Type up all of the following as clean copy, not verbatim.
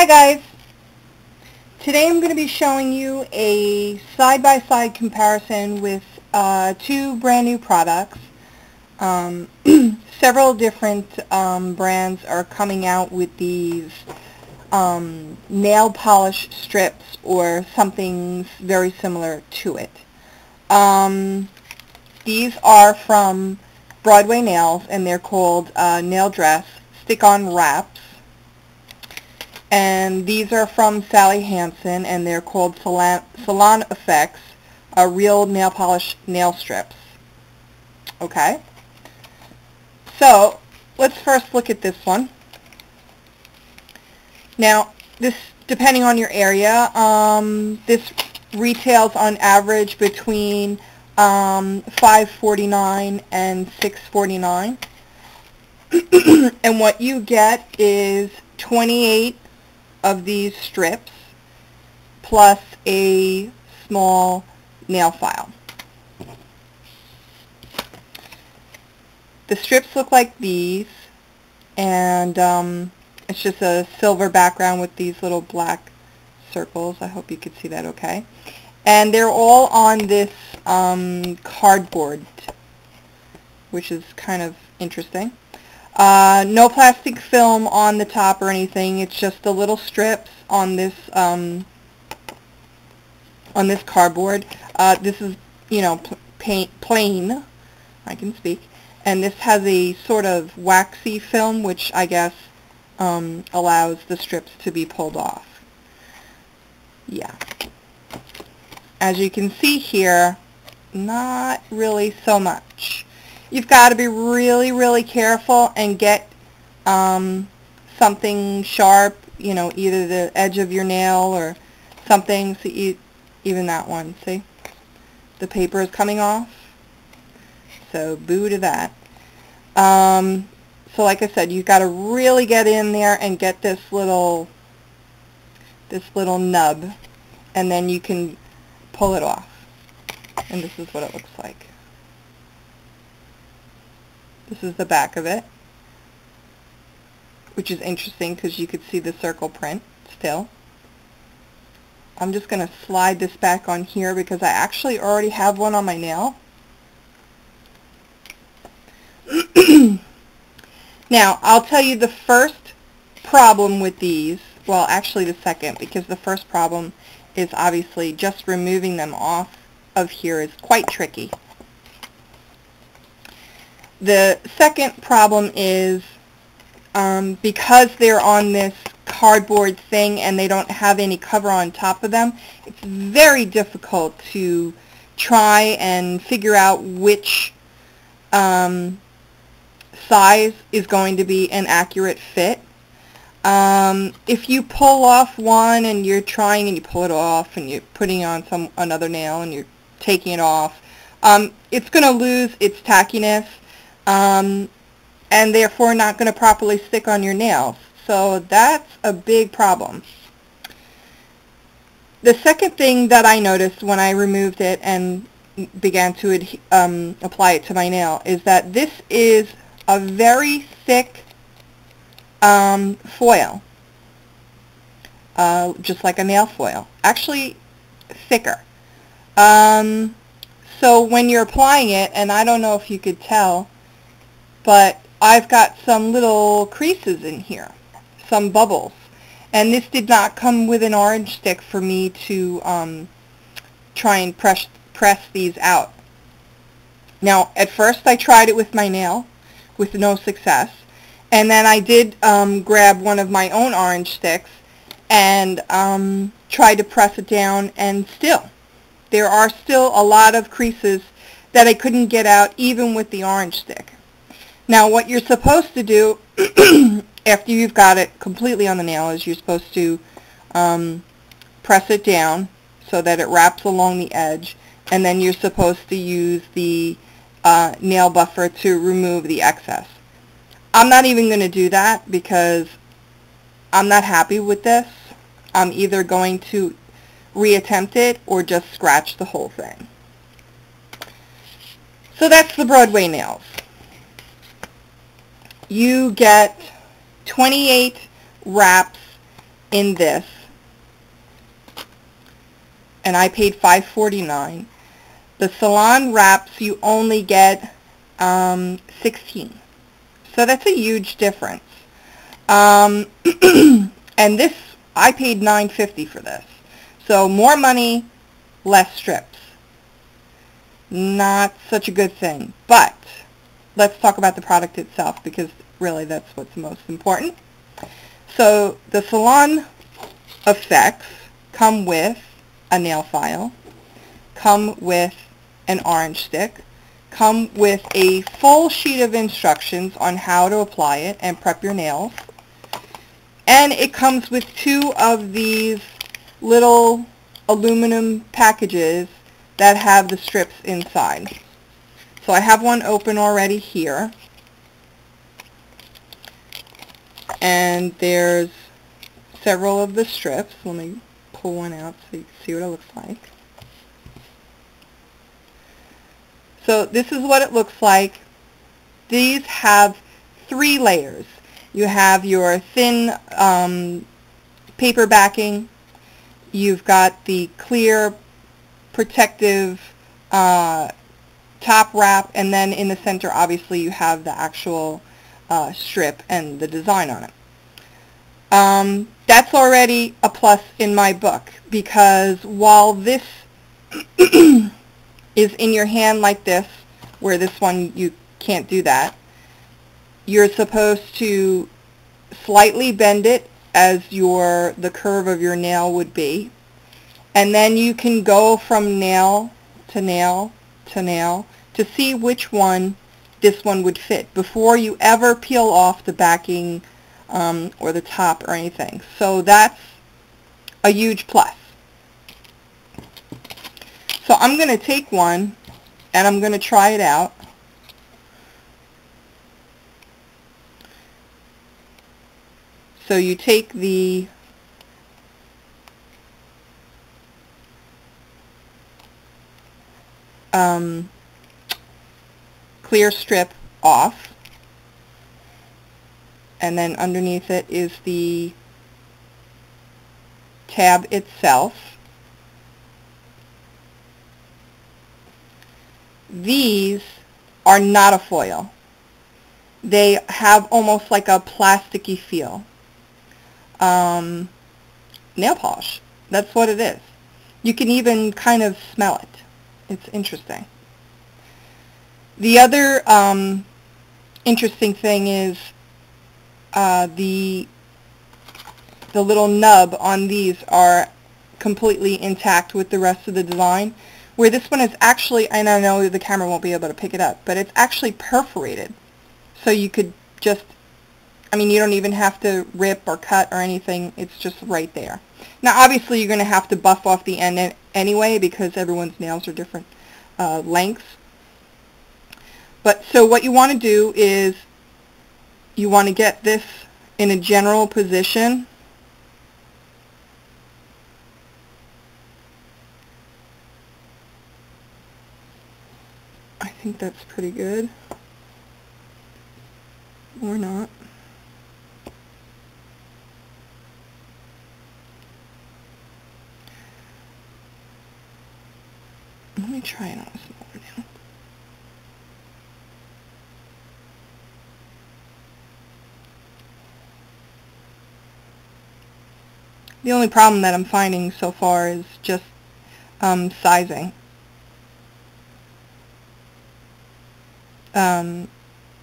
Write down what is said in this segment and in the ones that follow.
Hi guys! Today I'm going to be showing you a side-by-side comparison with two brand new products. Several different brands are coming out with these nail polish strips or something very similar to it. These are from Broadway Nails and they're called Nail Dress Stick-On Wraps. And these are from Hansen and they're called Salon Effects Real Nail Polish Nail Strips. Okay, so let's first look at this one. Now, this, depending on your area, this retails on average between $5.49 and $6.49. And what you get is 28 of these strips plus a small nail file. The strips look like these, and it's just a silver background with these little black circles. I hope you could see that okay. And they're all on this cardboard, which is kind of interesting. No plastic film on the top or anything. It's just the little strips on this cardboard. This is, you know, plain. I can speak. And this has a sort of waxy film, which I guess allows the strips to be pulled off. Yeah. As you can see here, not really so much. You've got to be really, really careful and get something sharp, you know, either the edge of your nail or something. See, even that one, see? The paper is coming off. So boo to that. So like I said, you've got to really get in there and get this little nub, and then you can pull it off. And this is what it looks like. This is the back of it, which is interesting because you could see the circle print still. I'm just going to slide this back on here because I actually already have one on my nail. Now, I'll tell you the first problem with these, well, actually the second, because the first problem is obviously just removing them off of here is quite tricky. The second problem is because they're on this cardboard thing and they don't have any cover on top of them, it's very difficult to try and figure out which size is going to be an accurate fit. If you pull off one and you're trying and you pull it off and you're putting on another nail and you're taking it off, it's going to lose its tackiness. And therefore not going to properly stick on your nails. So that's a big problem. The second thing that I noticed when I removed it and began to apply it to my nail is that this is a very thick foil, just like a nail foil, actually thicker. So when you're applying it, and I don't know if you could tell, but I've got some little creases in here, some bubbles, and this did not come with an orange stick for me to try and press these out. Now, at first I tried it with my nail with no success, and then I did grab one of my own orange sticks and tried to press it down, and still, there are still a lot of creases that I couldn't get out even with the orange stick. Now, what you're supposed to do after you've got it completely on the nail is you're supposed to press it down so that it wraps along the edge, and then you're supposed to use the nail buffer to remove the excess. I'm not even going to do that because I'm not happy with this. I'm either going to reattempt it or just scratch the whole thing. So that's the Broadway nails. You get 28 wraps in this, and I paid $5.49. The Salon wraps you only get 16. So that's a huge difference. And this, I paid $9.50 for this. So more money, less strips. Not such a good thing. But let's talk about the product itself, because really that's what's most important. So the Salon effects come with a nail file, come with an orange stick, come with a full sheet of instructions on how to apply it and prep your nails, and it comes with 2 of these little aluminum packages that have the strips inside. So I have one open already here, and there's several of the strips. Let me pull one out so you can see what it looks like. So this is what it looks like. These have 3 layers. You have your thin paper backing, you've got the clear protective top wrap, and then in the center obviously you have the actual strip and the design on it. That's already a plus in my book, because while this is in your hand like this, where this one you can't do that, you're supposed to slightly bend it as the curve of your nail would be, and then you can go from nail to nail to nail to see which one this one would fit before you ever peel off the backing or the top or anything. So that's a huge plus. So I'm going to take one and I'm going to try it out. So you take the clear strip off, and then underneath it is the tab itself. These are not a foil. They have almost like a plasticky feel. Nail polish. That's what it is. You can even kind of smell it. It's interesting. The other interesting thing is the little nub on these are completely intact with the rest of the design, where this one is actually, and I know the camera won't be able to pick it up, but it's actually perforated. So you could just, I mean, you don't even have to rip or cut or anything. It's just right there. Now, obviously, you're going to have to buff off the end anyway, because everyone's nails are different lengths. But so what you want to do is you want to get this in a general position. I think that's pretty good. Or not. Let me try it on a smaller nail. The only problem that I'm finding so far is just sizing.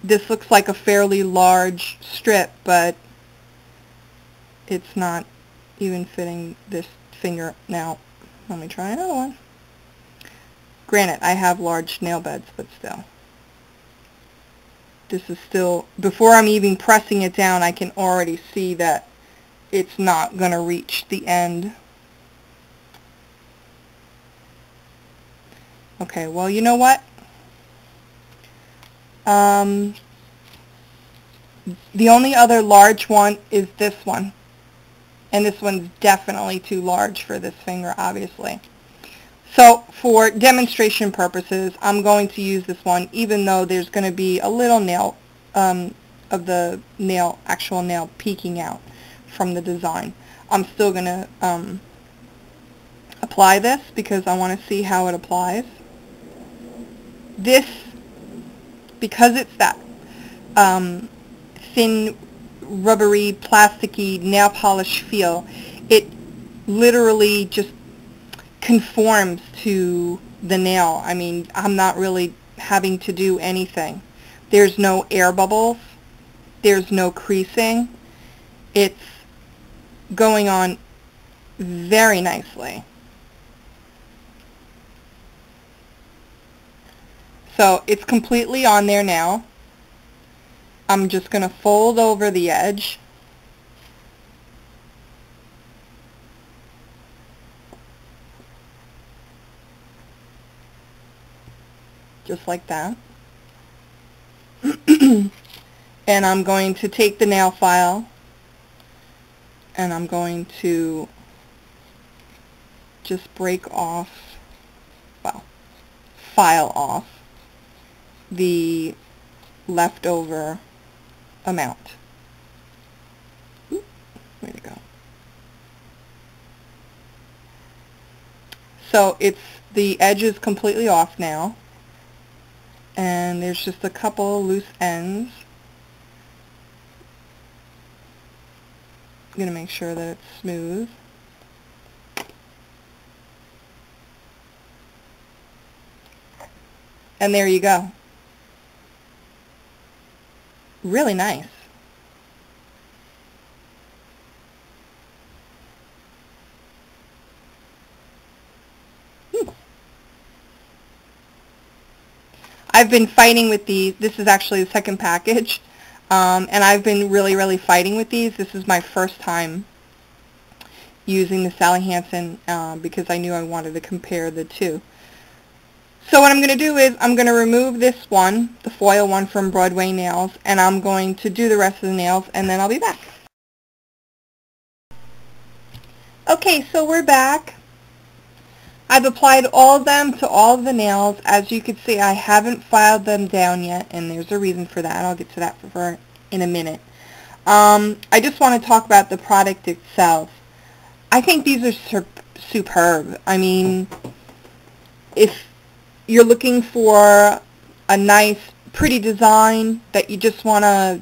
This looks like a fairly large strip, but it's not even fitting this finger. Now, let me try another one. Granted, I have large nail beds, but still. This is still, before I'm even pressing it down, I can already see that it's not going to reach the end. Okay, well, you know what? The only other large one is this one. And this one's definitely too large for this finger, obviously. So for demonstration purposes, I'm going to use this one, even though there's going to be a little nail of the nail, actual nail, peeking out from the design. I'm still going to apply this because I want to see how it applies. This, because it's that thin, rubbery, plasticky nail polish feel, it literally just conforms to the nail. I mean, I'm not really having to do anything. There's no air bubbles. There's no creasing. It's going on very nicely. So it's completely on there now. I'm just going to fold over the edge. Just like that. And I'm going to take the nail file and I'm going to just break off, well, file off the leftover amount. Oop, where'd it go? So the edge is completely off now, and there's just a couple loose ends. I'm going to make sure that it's smooth. And there you go. Really nice. I've been fighting with these. This is actually the second package. And I've been really fighting with these. This is my first time using the Sally Hansen because I knew I wanted to compare the two. So what I'm going to do is I'm going to remove this one, the foil one from Broadway Nails, and I'm going to do the rest of the nails, and then I'll be back. Okay, so we're back. I've applied all of them to all of the nails. As you can see, I haven't filed them down yet, and there's a reason for that. I'll get to that in a minute. I just want to talk about the product itself. I think these are superb. I mean, if you're looking for a nice, pretty design that you just want to,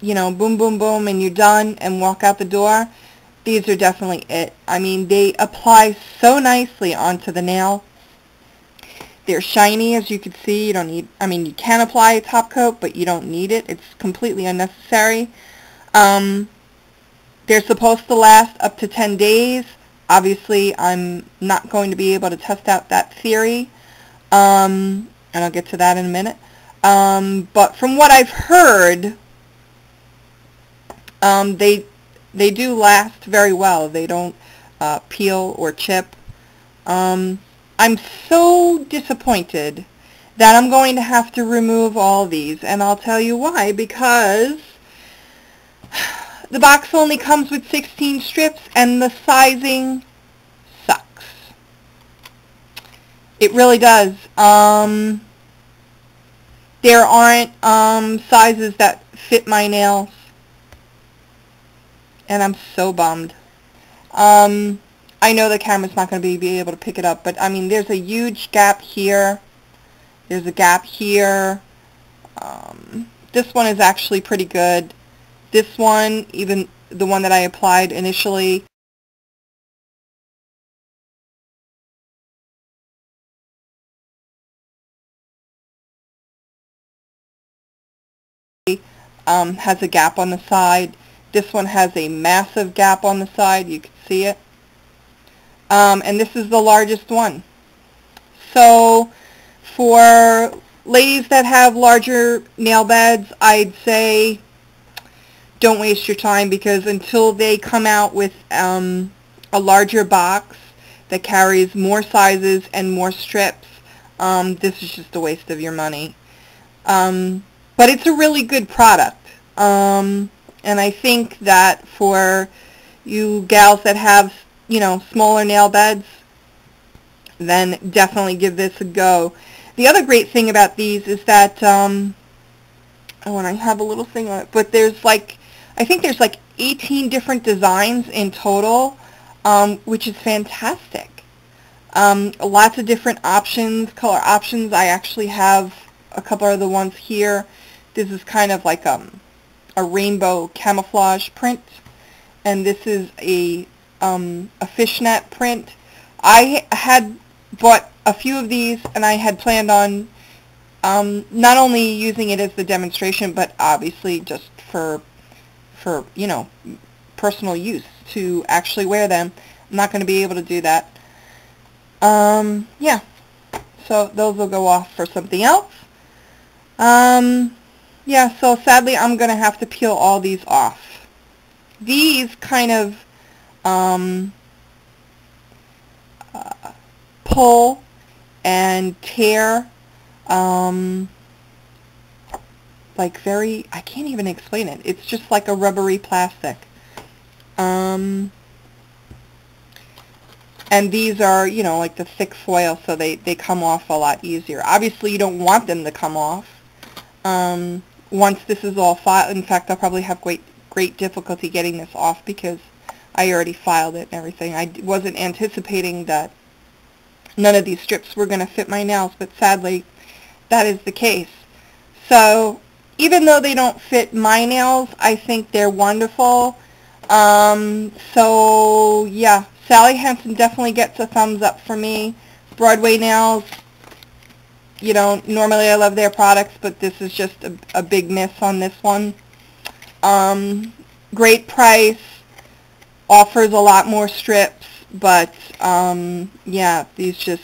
you know, boom, boom, boom, and you're done and walk out the door, these are definitely it. I mean, they apply so nicely onto the nail. They're shiny, as you can see. You don't need, I mean, you can apply a top coat, but you don't need it. It's completely unnecessary. They're supposed to last up to 10 days. Obviously, I'm not going to be able to test out that theory, and I'll get to that in a minute. But from what I've heard, they do last very well. They don't peel or chip. I'm so disappointed that I'm going to have to remove all these, and I'll tell you why. Because the box only comes with 16 strips, and the sizing sucks. It really does. There aren't sizes that fit my nails, and I'm so bummed. I know the camera's not going to be able to pick it up, but I mean, there's a huge gap here. There's a gap here. This one is actually pretty good. This one, even the one that I applied initially, has a gap on the side. This one has a massive gap on the side. You can see it. And this is the largest one. So for ladies that have larger nail beds, I'd say don't waste your time, because until they come out with a larger box that carries more sizes and more strips, this is just a waste of your money. But it's a really good product. And I think that for you gals that have, you know, smaller nail beds, then definitely give this a go. The other great thing about these is that, oh, and I have a little thing on it, but there's like, I think there's like 18 different designs in total, which is fantastic. Lots of different options, color options. I actually have a couple of the ones here. This is kind of like a rainbow camouflage print, and this is a fishnet print. I had bought a few of these, and I had planned on not only using it as the demonstration, but obviously just for you know, personal use, to actually wear them. I'm not going to be able to do that. Yeah, so those will go off for something else. Yeah, so sadly I'm going to have to peel all these off. These kind of pull and tear, like very, I can't even explain it. It's just like a rubbery plastic. And these are, you know, like the thick foil, so they come off a lot easier. Obviously you don't want them to come off. Once this is all filed, in fact I'll probably have great difficulty getting this off because I already filed it and everything. I wasn't anticipating that none of these strips were going to fit my nails, but sadly that is the case. So even though they don't fit my nails, I think they're wonderful. So yeah, Sally Hansen definitely gets a thumbs up for me. Broadway nails, you know, normally I love their products, but this is just a big miss on this one. Great price, offers a lot more strips, but yeah, these just,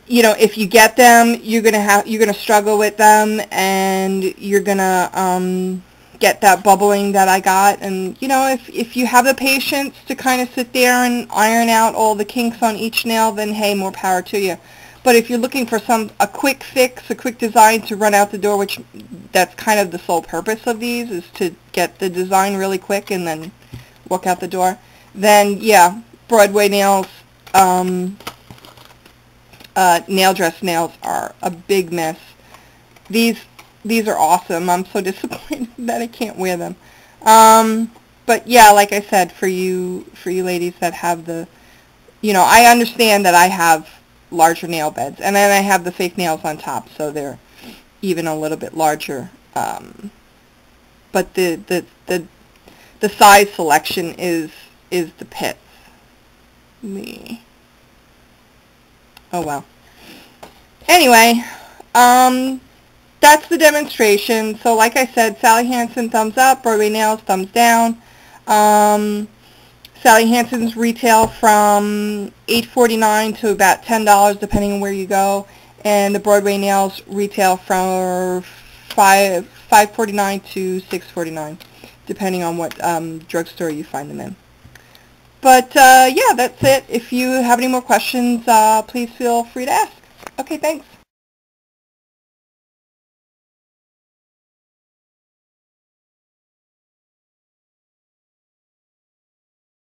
you know, if you get them, you're gonna struggle with them, and you're gonna get that bubbling that I got. And you know, if you have the patience to kind of sit there and iron out all the kinks on each nail, then hey, more power to you. But if you're looking for a quick fix, a quick design to run out the door, which that's kind of the sole purpose of these, is to get the design really quick and then walk out the door, then yeah, Broadway nails, nail dress nails are a big miss. These are awesome. I'm so disappointed that I can't wear them. But yeah, like I said, for you ladies that have the, you know, I understand that I have larger nail beds, and then I have the fake nails on top, so they're even a little bit larger. But the size selection is the pits. Oh well. Anyway, that's the demonstration. So like I said, Sally Hansen, thumbs up. Broadway nails, thumbs down. Sally Hansen's retail from $8.49 to about $10, depending on where you go, and the Broadway nails retail from $5.49 to $6.49, depending on what drugstore you find them in. But yeah, that's it. If you have any more questions, please feel free to ask. Okay, thanks.